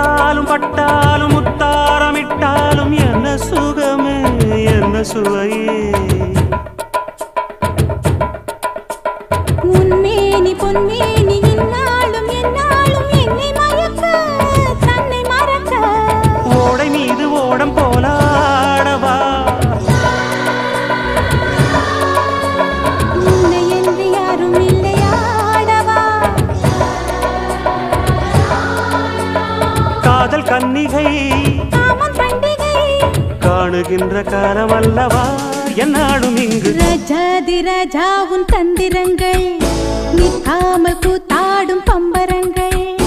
தொட்டாலும் பட்டாலும் முத்தாரமிட்டாலும் என்ன சுகமே என்ன சுவையே உன்மேனி பொன்மேனி இந்நாளும் எந்நாளும் என்னை மயக்க தன்னை மறக்க ஓடை மீது ஓடம் போலாடவா உன்னை என்று யாரும் இல்லையாடவா காதல் கன்னிகை காமம் பண்டிகை காணுகின்ற காலம் அல்லவா என்னாடும் இங்கு ராஜாதி ராஜாவும் தந்திரங்கள் நிற்காமல் கூத்தா